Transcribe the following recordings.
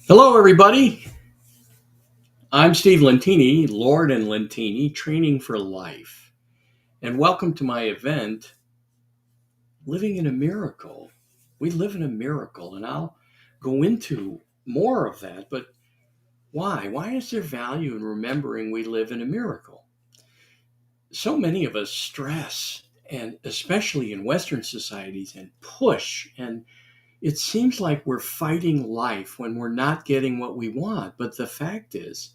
Hello, everybody. I'm Steve Lentini, Lord and Lentini, Training for Life. And welcome to my event, Living in a Miracle. We live in a miracle, and I'll go into more of that. But why? Why is there value in remembering we live in a miracle? So many of us stress, and especially in Western societies, and push. And it seems like we're fighting life when we're not getting what we want. But the fact is,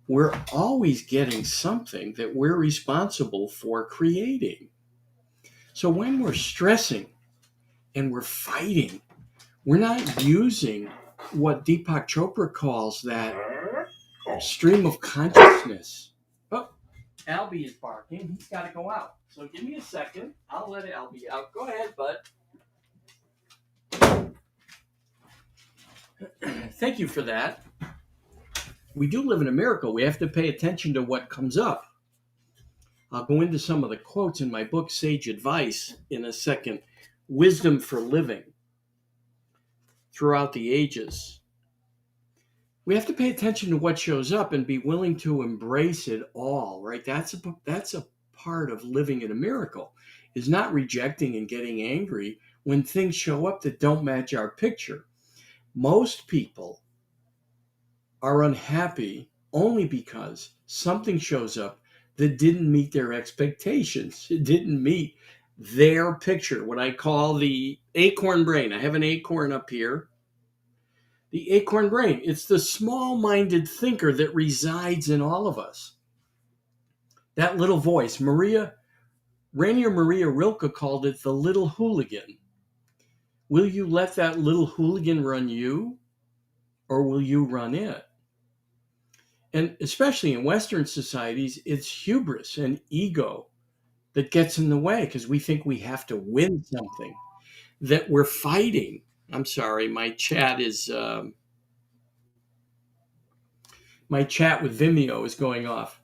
we're always getting something that we're responsible for creating. So when we're stressing and we're fighting, we're not using what Deepak Chopra calls that stream of consciousness. Oh, Albie is barking. He's got to go out. So give me a second. I'll let Albie out. Go ahead, bud. Thank you for that. We do live in a miracle. We have to pay attention to what comes up. I'll go into some of the quotes in my book, Sage Advice, in a second. Wisdom for living throughout the ages. We have to pay attention to what shows up and be willing to embrace it all, right? That's a part of living in a miracle, is not rejecting and getting angry when things show up that don't match our picture. Most people are unhappy only because something shows up that didn't meet their expectations. It didn't meet their picture, what I call the acorn brain. I have an acorn up here. The acorn brain, it's the small minded thinker that resides in all of us. That little voice, Rainier Maria Rilke called it the little hooligan. Will you let that little hooligan run you, or will you run it? And especially in Western societies, it's hubris and ego that gets in the way because we think we have to win something, that we're fighting. I'm sorry, my chat with Vimeo is going off.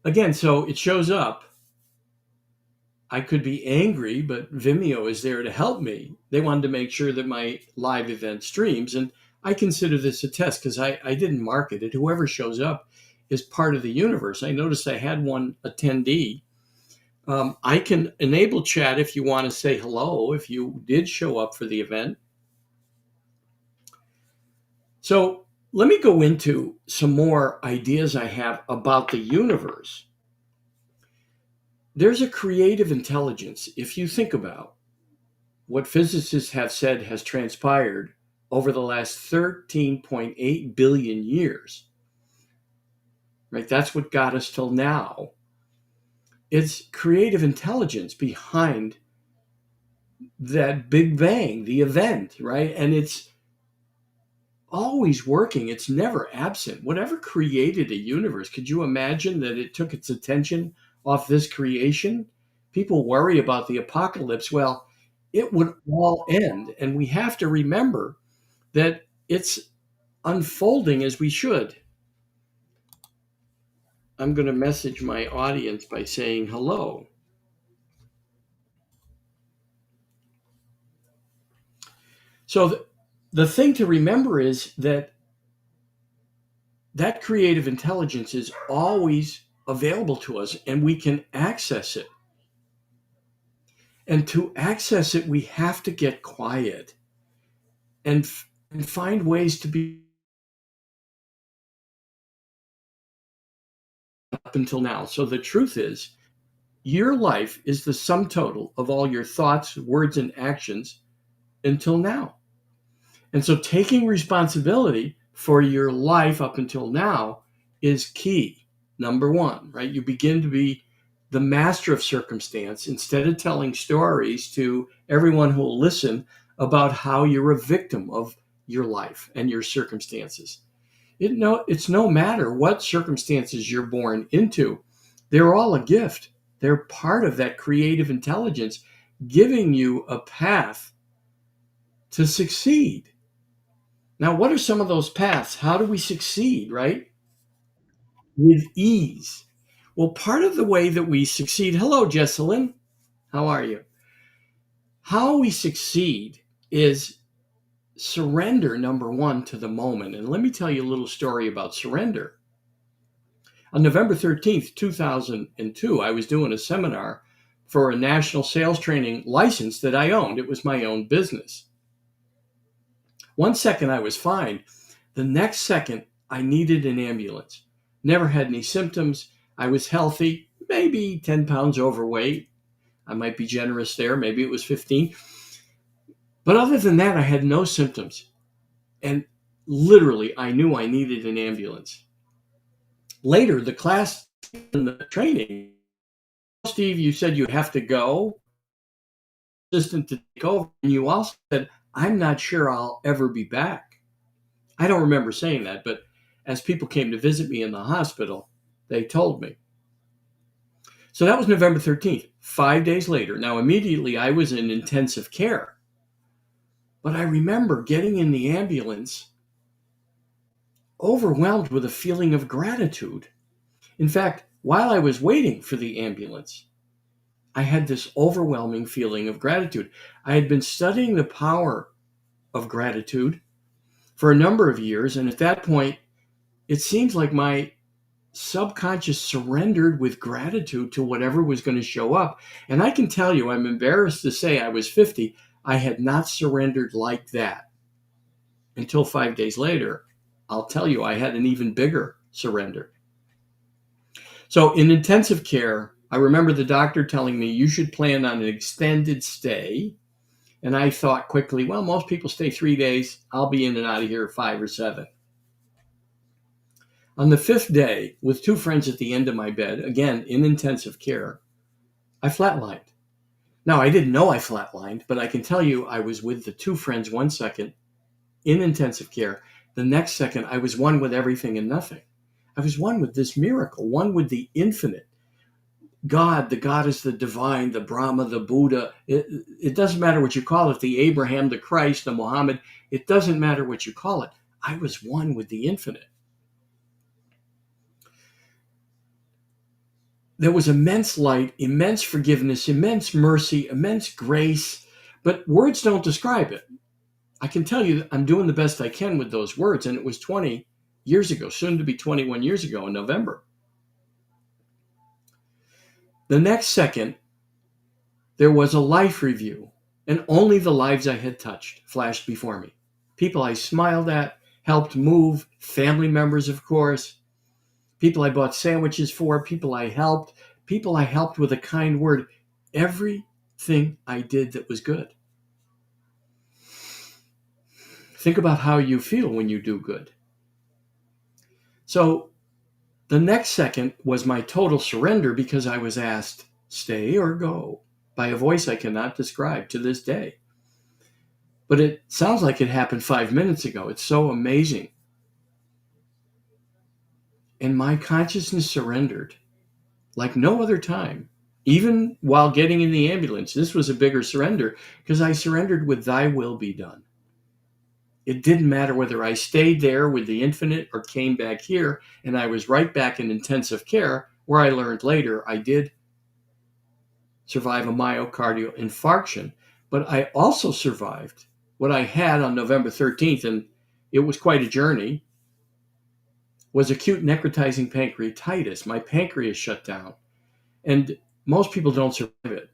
Again, so it shows up. I could be angry, but Vimeo is there to help me. They wanted to make sure that my live event streams, and I consider this a test because I didn't market it. Whoever shows up is part of the universe. I noticed I had one attendee. I can enable chat if you want to say hello, if you did show up for the event. So let me go into some more ideas I have about the universe. There's a creative intelligence, if you think about what physicists have said has transpired over the last 13.8 billion years. Right? That's what got us till now. It's creative intelligence behind that Big Bang, the event, right? And it's always working. It's never absent. Whatever created a universe, could you imagine that it took its attention off this creation? People worry about the apocalypse. Well, it would all end. And we have to remember that it's unfolding as we should. I'm going to message my audience by saying hello. So the thing to remember is that creative intelligence is always available to us and we can access it. And to access it, we have to get quiet and find ways to be up until now. So the truth is, your life is the sum total of all your thoughts, words, and actions until now. And so taking responsibility for your life up until now is key. Number one, right? You begin to be the master of circumstance instead of telling stories to everyone who will listen about how you're a victim of your life and your circumstances. It's no matter what circumstances you're born into, they're all a gift. They're part of that creative intelligence giving you a path to succeed. Now, what are some of those paths? How do we succeed, right? With ease. Well, part of the way that we succeed, hello, Jesselyn, how are you? How we succeed is surrender, number one, to the moment. And let me tell you a little story about surrender. On November 13th, 2002, I was doing a seminar for a national sales training license that I owned. It was my own business. 1 second I was fine. The next second I needed an ambulance. Never had any symptoms. I was healthy, maybe 10 pounds overweight. I might be generous there. Maybe it was 15. But other than that, I had no symptoms. And literally, I knew I needed an ambulance. Later, the class in the training, Steve, you said you have to go, assistant to take over. And you also said, I'm not sure I'll ever be back. I don't remember saying that, but as people came to visit me in the hospital, they told me. So that was November 13th, 5 days later. Now, immediately I was in intensive care. But I remember getting in the ambulance overwhelmed with a feeling of gratitude. In fact, while I was waiting for the ambulance, I had this overwhelming feeling of gratitude. I had been studying the power of gratitude for a number of years, and at that point, it seems like my subconscious surrendered with gratitude to whatever was going to show up. And I can tell you, I'm embarrassed to say I was 50, I had not surrendered like that until 5 days later. I'll tell you, I had an even bigger surrender. So in intensive care, I remember the doctor telling me you should plan on an extended stay. And I thought quickly, well, most people stay 3 days. I'll be in and out of here 5 or 7. On the 5th day, with 2 friends at the end of my bed, again in intensive care, I flatlined. Now, I didn't know I flatlined, but I can tell you I was with the 2 friends 1 second in intensive care. The next second, I was one with everything and nothing. I was one with this miracle, one with the infinite. God, the goddess, the divine, the Brahma, the Buddha. It doesn't matter what you call it, the Abraham, the Christ, the Muhammad. It doesn't matter what you call it. I was one with the infinite. There was immense light, immense forgiveness, immense mercy, immense grace, but words don't describe it. I can tell you I'm doing the best I can with those words, and it was 20 years ago, soon to be 21 years ago in November. The next second, there was a life review, and only the lives I had touched flashed before me. People I smiled at, helped move, family members, of course, people I bought sandwiches for, people I helped with a kind word, everything I did that was good. Think about how you feel when you do good. So the next second was my total surrender because I was asked, stay or go, by a voice I cannot describe to this day. But it sounds like it happened 5 minutes ago. It's so amazing. And my consciousness surrendered like no other time. Even while getting in the ambulance, this was a bigger surrender because I surrendered with thy will be done. It didn't matter whether I stayed there with the infinite or came back here, and I was right back in intensive care, where I learned later I did survive a myocardial infarction, but I also survived what I had on November 13th, and it was quite a journey, was acute necrotizing pancreatitis. My pancreas shut down, and most people don't survive it.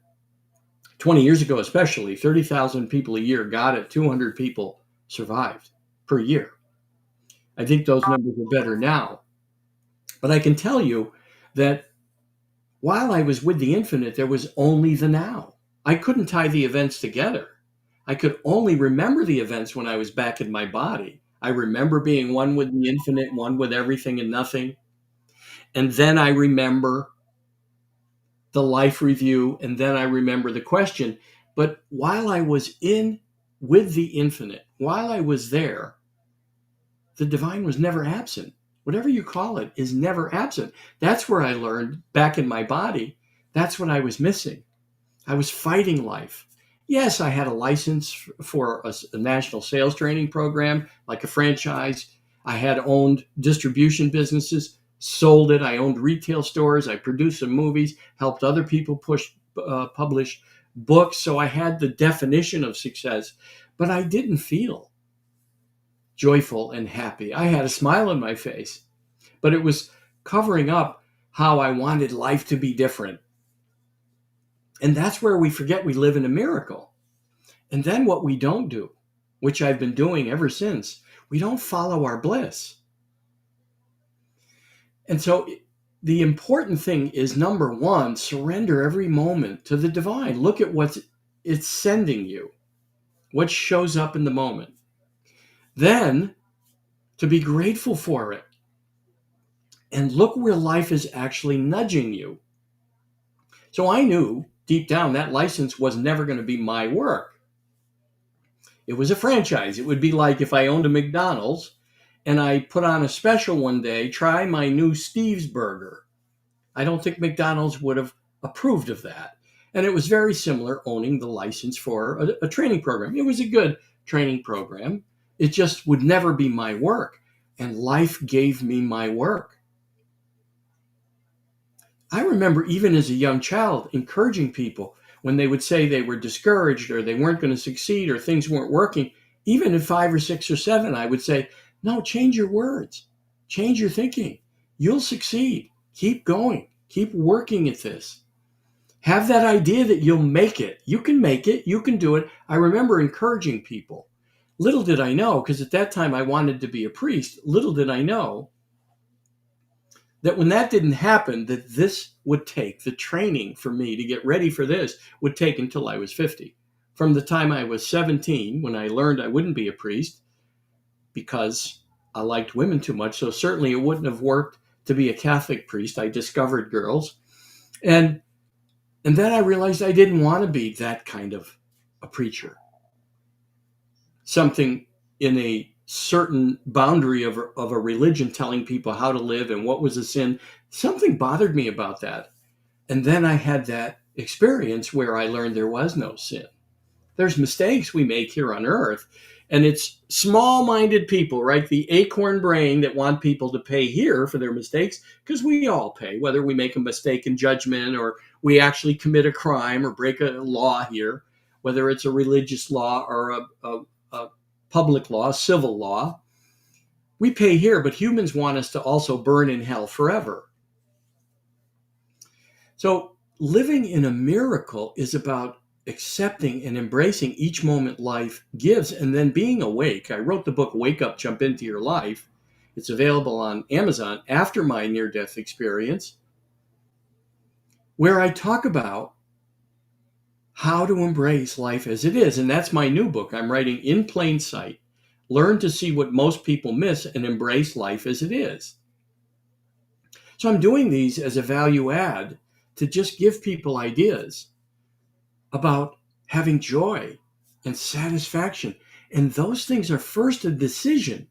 20 years ago especially, 30,000 people a year got it, 200 people survived per year. I think those numbers are better now. But I can tell you that while I was with the infinite, there was only the now. I couldn't tie the events together. I could only remember the events when I was back in my body. I remember being one with the infinite, one with everything and nothing. And then I remember the life review, and then I remember the question. But while I was in with the infinite, while I was there, the divine was never absent. Whatever you call it is never absent. That's where I learned back in my body. That's what I was missing. I was fighting life. Yes, I had a license for a national sales training program, like a franchise. I had owned distribution businesses, sold it. I owned retail stores. I produced some movies, helped other people publish books. So I had the definition of success, but I didn't feel joyful and happy. I had a smile on my face, but it was covering up how I wanted life to be different. And that's where we forget we live in a miracle. And then what we don't do, which I've been doing ever since, we don't follow our bliss. And so the important thing is, number one, surrender every moment to the divine. Look at what it's sending you, what shows up in the moment. Then to be grateful for it. And look where life is actually nudging you. So I knew deep down that license was never going to be my work. It was a franchise. It would be like if I owned a McDonald's and I put on a special one day, try my new Steve's burger. I don't think McDonald's would have approved of that. And it was very similar owning the license for a training program. It was a good training program. It just would never be my work. And life gave me my work. I remember even as a young child encouraging people when they would say they were discouraged or they weren't going to succeed or things weren't working. Even at 5 or 6 or 7, I would say, no, change your words, change your thinking. You'll succeed. Keep going. Keep working at this. Have that idea that you'll make it. You can make it. You can do it. I remember encouraging people. Little did I know, because at that time I wanted to be a priest, little did I know that when that didn't happen, that this would take, the training for me to get ready for this would take until I was 50. From the time I was 17, when I learned I wouldn't be a priest because I liked women too much, so certainly it wouldn't have worked to be a Catholic priest. I discovered girls. And then I realized I didn't want to be that kind of a preacher. Something in a certain boundary of a religion telling people how to live and what was a sin. Something bothered me about that. And then I had that experience where I learned there was no sin. There's mistakes we make here on earth. And it's small-minded people, right? The acorn brain that want people to pay here for their mistakes, because we all pay, whether we make a mistake in judgment or we actually commit a crime or break a law here, whether it's a religious law or a public law, civil law. We pay here, but humans want us to also burn in hell forever. So living in a miracle is about accepting and embracing each moment life gives and then being awake. I wrote the book, Wake Up, Jump Into Your Life. It's available on Amazon after my near-death experience, where I talk about how to embrace life as it is. And that's my new book I'm writing, In Plain Sight. Learn to see what most people miss and embrace life as it is. So I'm doing these as a value add to just give people ideas about having joy and satisfaction. And those things are first a decision.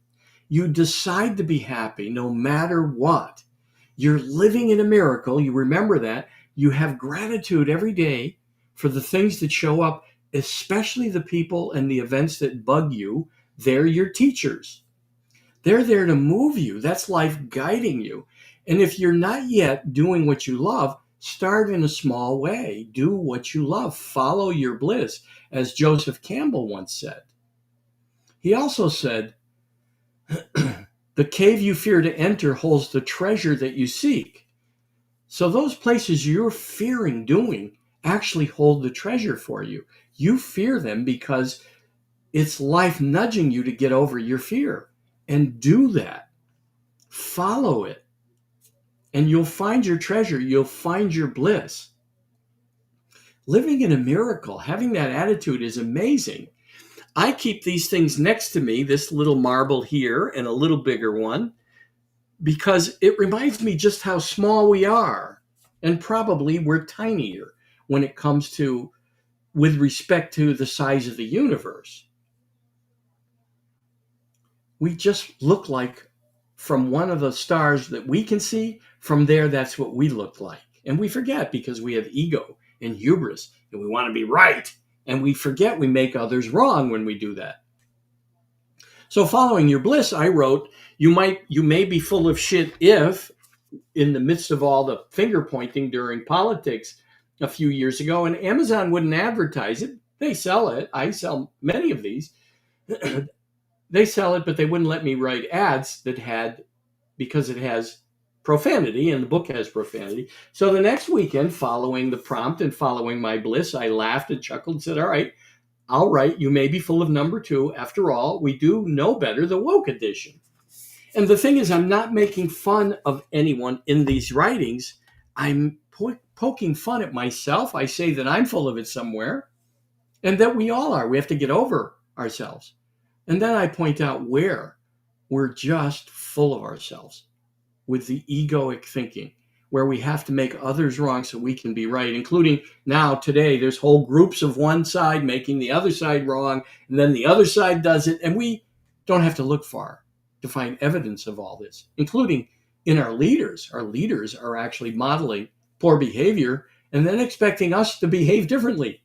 You decide to be happy no matter what. You're living in a miracle. You remember that. You have gratitude every day for the things that show up, especially the people and the events that bug you. They're your teachers. They're there to move you. That's life guiding you. And if you're not yet doing what you love, start in a small way. Do what you love. Follow your bliss, as Joseph Campbell once said. He also said, the cave you fear to enter holds the treasure that you seek. So those places you're fearing doing actually hold the treasure for you. You fear them because it's life nudging you to get over your fear. And do that. Follow it. And you'll find your treasure. You'll find your bliss. Living in a miracle, having that attitude is amazing. I keep these things next to me, this little marble here and a little bigger one, because it reminds me just how small we are. And probably we're tinier when it comes to, with respect to the size of the universe. We just look like, from one of the stars that we can see, from there, that's what we look like. And we forget because we have ego and hubris and we want to be right. And we forget we make others wrong when we do that. So following your bliss, I wrote, you may be full of shit if, in the midst of all the finger pointing during politics a few years ago, and Amazon wouldn't advertise it. They sell it. I sell many of these. They sell it, but they wouldn't let me write ads that had, because it has profanity and the book has profanity. So the next weekend, following the prompt and following my bliss, I laughed and chuckled and said, all right, I'll write You May Be Full of Number Two. After all, we do know better, the woke edition. And the thing is, I'm not making fun of anyone in these writings. I'm poking fun at myself. I say that I'm full of it somewhere and that we all are. We have to get over ourselves. And then I point out where we're just full of ourselves with the egoic thinking, where we have to make others wrong so we can be right, including now today, there's whole groups of one side making the other side wrong, and then the other side does it. And we don't have to look far to find evidence of all this, including in our leaders. Our leaders are actually modeling poor behavior and then expecting us to behave differently.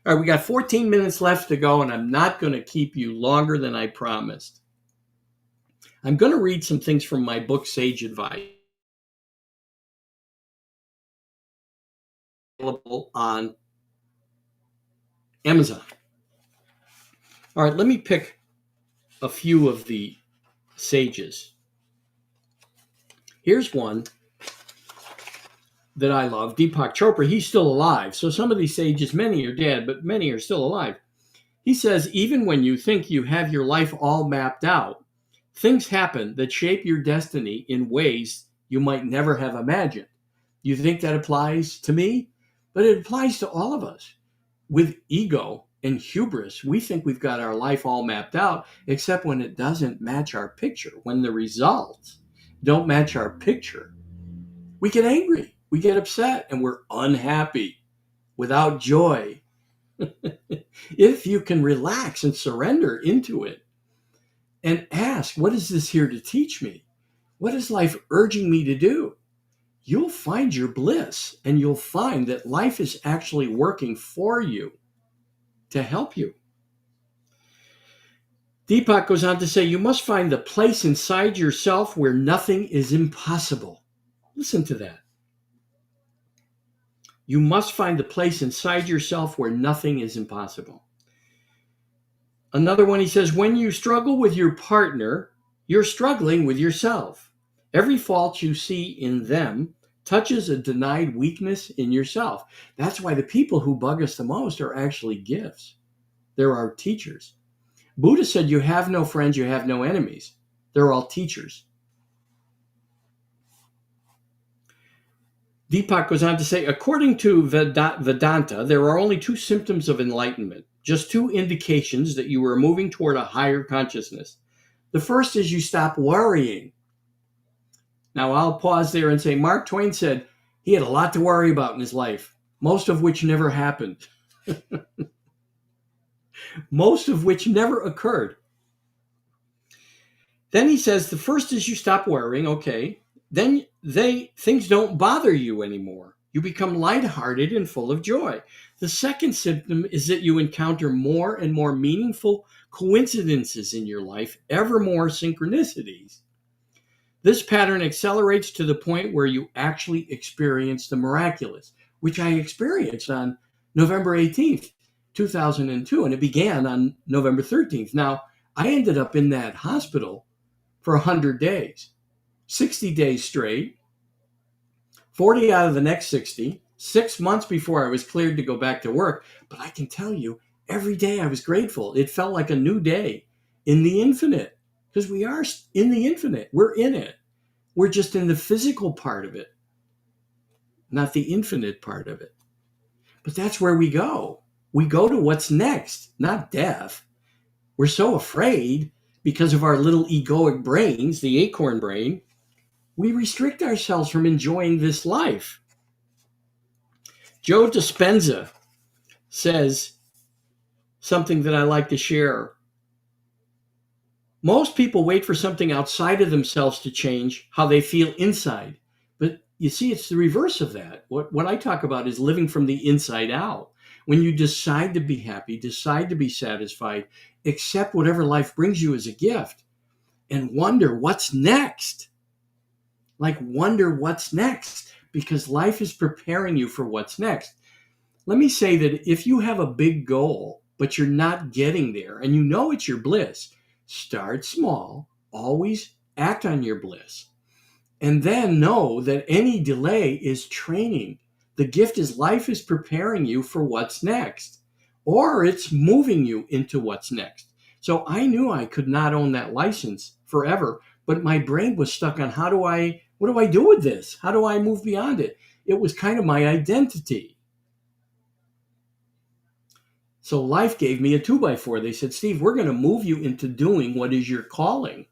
All right, we got 14 minutes left to go, and I'm not going to keep you longer than I promised. I'm going to read some things from my book, Sage Advice, available on Amazon. All right, let me pick a few of the sages. Here's one that I love, Deepak Chopra. He's still alive. So some of these sages, many are dead, but many are still alive. He says, even when you think you have your life all mapped out, things happen that shape your destiny in ways you might never have imagined. You think that applies to me? But it applies to all of us. With ego and hubris, we think we've got our life all mapped out, except when it doesn't match our picture. When the results don't match our picture, we get angry, we get upset, and we're unhappy, without joy. If you can relax and surrender into it and ask, what is this here to teach me? What is life urging me to do? You'll find your bliss, and you'll find that life is actually working for you to help you. Deepak goes on to say, you must find the place inside yourself where nothing is impossible. Listen to that. You must find the place inside yourself where nothing is impossible. Another one, he says, when you struggle with your partner, you're struggling with yourself. Every fault you see in them touches a denied weakness in yourself. That's why the people who bug us the most are actually gifts. They're our teachers. Buddha said, you have no friends, you have no enemies. They're all teachers. Deepak goes on to say, according to Vedanta, there are only two symptoms of enlightenment, just two indications that you are moving toward a higher consciousness. The first is you stop worrying. Now, I'll pause there and say, Mark Twain said he had a lot to worry about in his life, most of which never happened. Most of which never occurred. Then he says, the first is you stop worrying, okay. Then things don't bother you anymore. You become lighthearted and full of joy. The second symptom is that you encounter more and more meaningful coincidences in your life, ever more synchronicities. This pattern accelerates to the point where you actually experience the miraculous, which I experienced on November 18th, 2002, and it began on November 13th. Now, I ended up in that hospital for 100 days. 60 days straight, 40 out of the next 60, 6 months before I was cleared to go back to work. But I can tell you, every day I was grateful. It felt like a new day in the infinite, because we are in the infinite. We're in it. We're just in the physical part of it, not the infinite part of it. But that's where we go. We go to what's next, not death. We're so afraid because of our little egoic brains, the acorn brain, we restrict ourselves from enjoying this life. Joe Dispenza says something that I like to share. Most people wait for something outside of themselves to change how they feel inside. But you see, it's the reverse of that. What I talk about is living from the inside out. When you decide to be happy, decide to be satisfied, accept whatever life brings you as a gift, and wonder what's next. Like, wonder what's next, because life is preparing you for what's next. Let me say that if you have a big goal but you're not getting there. And you know it's your bliss. Start small, always act on your bliss. And then know that any delay is training. The gift is life is preparing you for what's next, or it's moving you into what's next. So I knew I could not own that license forever, but my brain was stuck on what do I do with this? How do I move beyond it? It was kind of my identity. So life gave me a 2x4. They said, Steve, we're going to move you into doing what is your calling.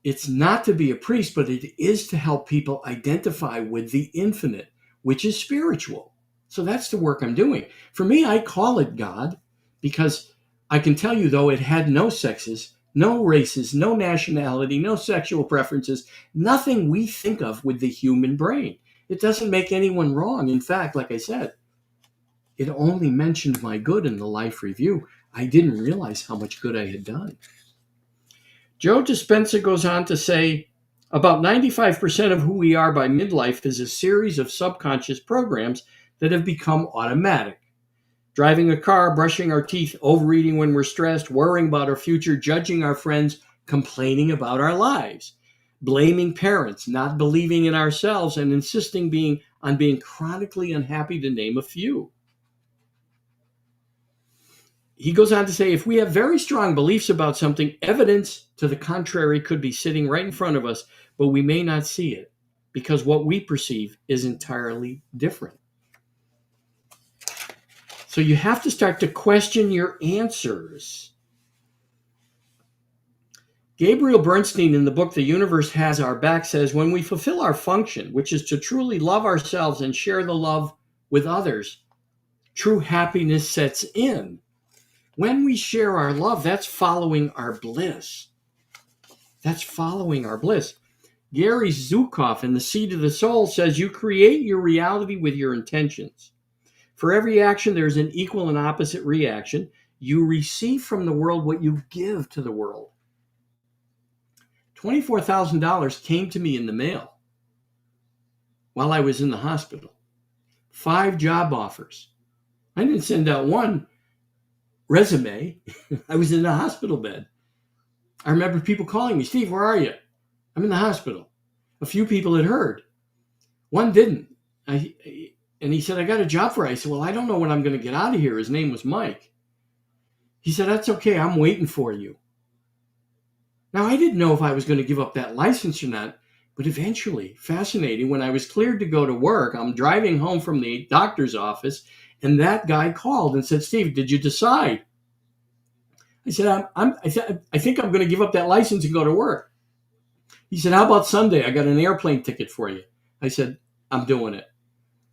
It's not to be a priest, but it is to help people identify with the infinite, which is spiritual. So that's the work I'm doing. For me, I call it God because I can tell you, though, it had no sexes, no races, no nationality, no sexual preferences, nothing we think of with the human brain. It doesn't make anyone wrong. In fact, like I said, it only mentioned my good in the life review. I didn't realize how much good I had done. Joe Dispenza goes on to say, about 95% of who we are by midlife is a series of subconscious programs that have become automatic. Driving a car, brushing our teeth, overeating when we're stressed, worrying about our future, judging our friends, complaining about our lives, blaming parents, not believing in ourselves, and insisting on being chronically unhappy, to name a few. He goes on to say, if we have very strong beliefs about something, evidence to the contrary could be sitting right in front of us, but we may not see it because what we perceive is entirely different. So you have to start to question your answers. Gabriel Bernstein, in the book The Universe Has Our Back, says, when we fulfill our function, which is to truly love ourselves and share the love with others, true happiness sets in. When we share our love, that's following our bliss. That's following our bliss. Gary Zukav in The Seed of the Soul says, you create your reality with your intentions. For every action, there's an equal and opposite reaction. You receive from the world what you give to the world. $24,000 came to me in the mail while I was in the hospital. 5 job offers. I didn't send out one resume. I was in a hospital bed. I remember people calling me, Steve, where are you? I'm in the hospital. A few people had heard. One didn't. And he said, I got a job for you. I said, well, I don't know when I'm going to get out of here. His name was Mike. He said, that's okay. I'm waiting for you. Now, I didn't know if I was going to give up that license or not, but eventually, fascinating, when I was cleared to go to work, I'm driving home from the doctor's office, and that guy called and said, Steve, did you decide? I said, I think I'm going to give up that license and go to work. He said, how about Sunday? I got an airplane ticket for you. I said, I'm doing it.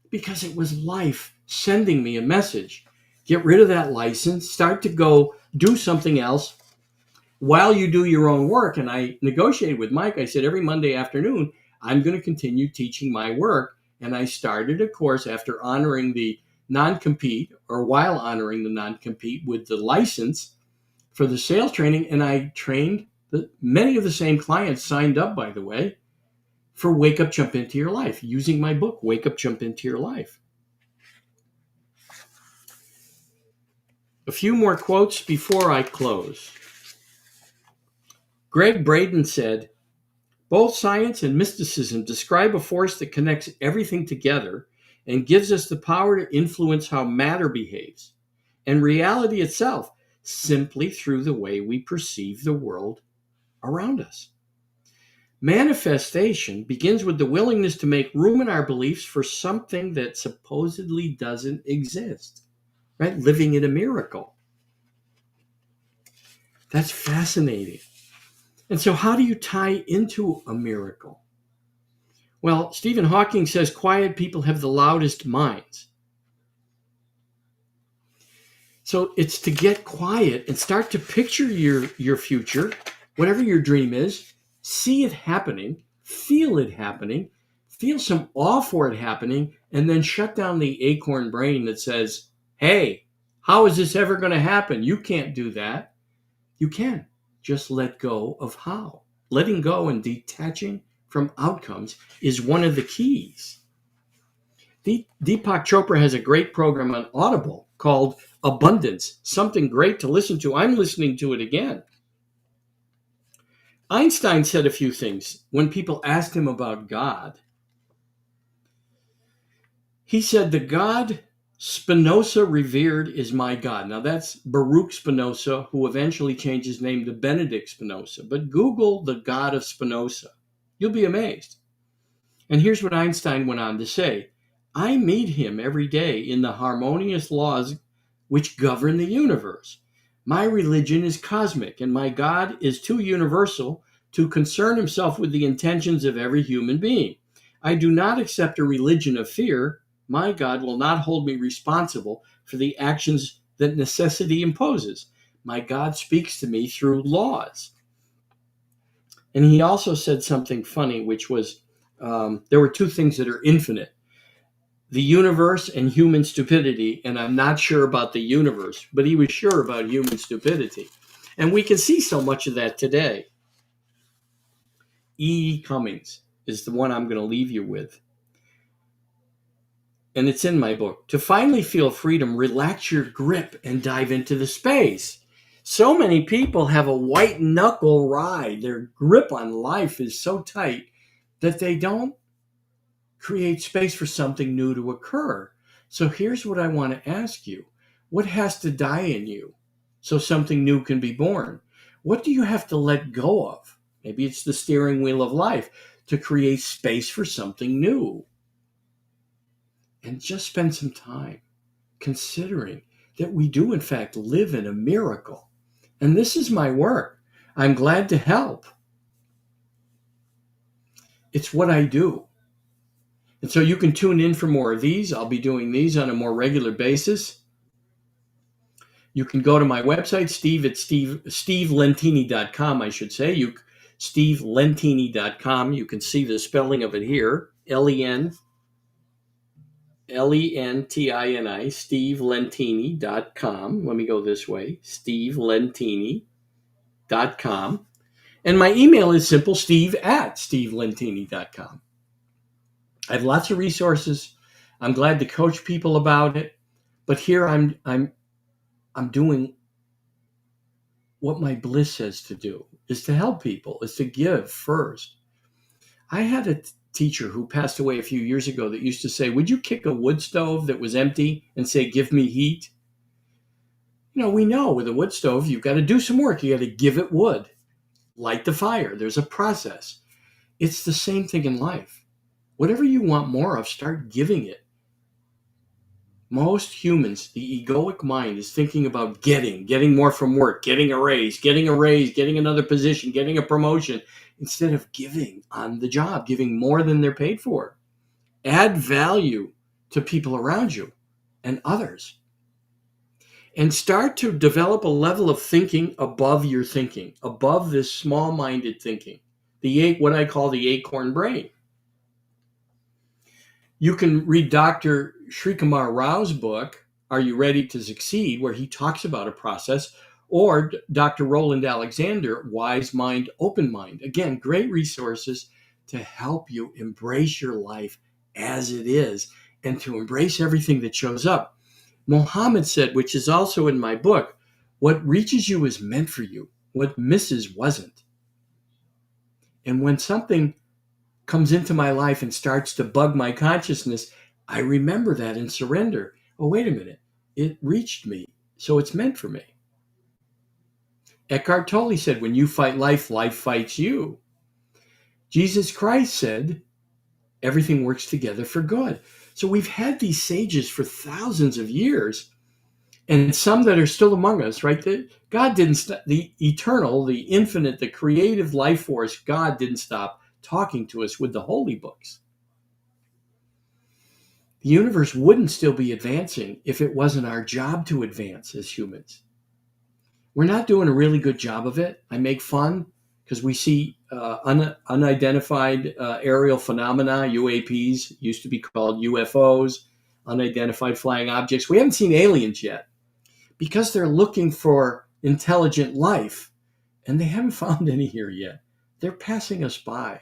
Because it was life sending me a message. Get rid of that license, start to go do something else while you do your own work. And I negotiated with Mike. I said, every Monday afternoon, I'm going to continue teaching my work. And I started a course after honoring the non-compete, or while honoring the non-compete, with the license for the sales training. And I trained many of the same clients signed up, by the way, for Wake Up, Jump Into Your Life, using my book, Wake Up, Jump Into Your Life. A few more quotes before I close. Greg Braden said, both science and mysticism describe a force that connects everything together and gives us the power to influence how matter behaves and reality itself simply through the way we perceive the world around us. Manifestation begins with the willingness to make room in our beliefs for something that supposedly doesn't exist, right? Living in a miracle. That's fascinating. And so how do you tie into a miracle? Well, Stephen Hawking says quiet people have the loudest minds. So it's to get quiet and start to picture your future, whatever your dream is, see it happening, feel some awe for it happening, and then shut down the acorn brain that says, hey, how is this ever going to happen? You can't do that. You can. Just let go of how. Letting go and detaching from outcomes is one of the keys. Deepak Chopra has a great program on Audible called abundance, something great to listen to. I'm listening to it again. Einstein said a few things when people asked him about God. He said, "The God Spinoza revered is my God." Now, that's Baruch Spinoza, who eventually changed his name to Benedict Spinoza. But Google the God of Spinoza. You'll be amazed. And here's what Einstein went on to say: "I meet him every day in the harmonious laws which govern the universe. My religion is cosmic, and my God is too universal to concern himself with the intentions of every human being. I do not accept a religion of fear. My God will not hold me responsible for the actions that necessity imposes. My God speaks to me through laws." And he also said something funny, which was there were two things that are infinite: the universe and human stupidity. And I'm not sure about the universe, but he was sure about human stupidity. And we can see so much of that today. E. Cummings is the one I'm going to leave you with. And it's in my book. To finally feel freedom, relax your grip and dive into the space. So many people have a white knuckle ride. Their grip on life is so tight that they don't create space for something new to occur. So here's what I want to ask you: what has to die in you so something new can be born? What do you have to let go of? Maybe it's the steering wheel of life to create space for something new. And just spend some time considering that we do, in fact, live in a miracle. And this is my work. I'm glad to help. It's what I do. And so you can tune in for more of these. I'll be doing these on a more regular basis. You can go to my website, stevelentini.com, I should say. stevelentini.com. You can see the spelling of it here. Lentini, stevelentini.com. Let me go this way, stevelentini.com. And my email is simple, steve@stevelentini.com. I have lots of resources. I'm glad to coach people about it. But here I'm doing what my bliss says to do, is to help people, is to give first. I had a teacher who passed away a few years ago that used to say, "Would you kick a wood stove that was empty and say, 'Give me heat'?" We know with a wood stove, you've got to do some work. You got to give it wood, light the fire. There's a process. It's the same thing in life. Whatever you want more of, start giving it. Most humans, the egoic mind is thinking about getting more from work, getting a raise, getting another position, getting a promotion, instead of giving on the job, giving more than they're paid for. Add value to people around you and others. And start to develop a level of thinking above your thinking, above this small-minded thinking, what I call the acorn brain. You can read Dr. Srikumar Rao's book, Are You Ready to Succeed?, where he talks about a process, or Dr. Roland Alexander, Wise Mind, Open Mind. Again, great resources to help you embrace your life as it is and to embrace everything that shows up. Muhammad said, which is also in my book, what reaches you is meant for you. What misses wasn't. And when something comes into my life and starts to bug my consciousness, I remember that and surrender. Oh, wait a minute. It reached me, so it's meant for me. Eckhart Tolle said, when you fight life, life fights you. Jesus Christ said, everything works together for good. So we've had these sages for thousands of years, and some that are still among us, right? God didn't stop, the eternal, the infinite, the creative life force, God didn't stop talking to us with the holy books. The universe wouldn't still be advancing if it wasn't our job to advance as humans. We're not doing a really good job of it. I make fun because we see unidentified aerial phenomena, UAPs, used to be called UFOs, unidentified flying objects. We haven't seen aliens yet because they're looking for intelligent life, and they haven't found any here yet. They're passing us by.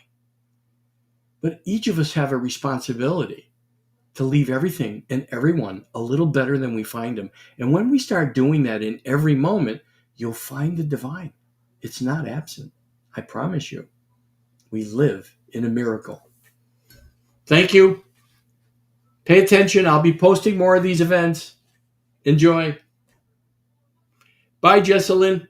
But each of us have a responsibility. to leave everything and everyone a little better than we find them. And when we start doing that in every moment, you'll find the divine. It's not absent. I promise you. We live in a miracle. Thank you. Pay attention. I'll be posting more of these events. Enjoy. Bye, Jesselyn.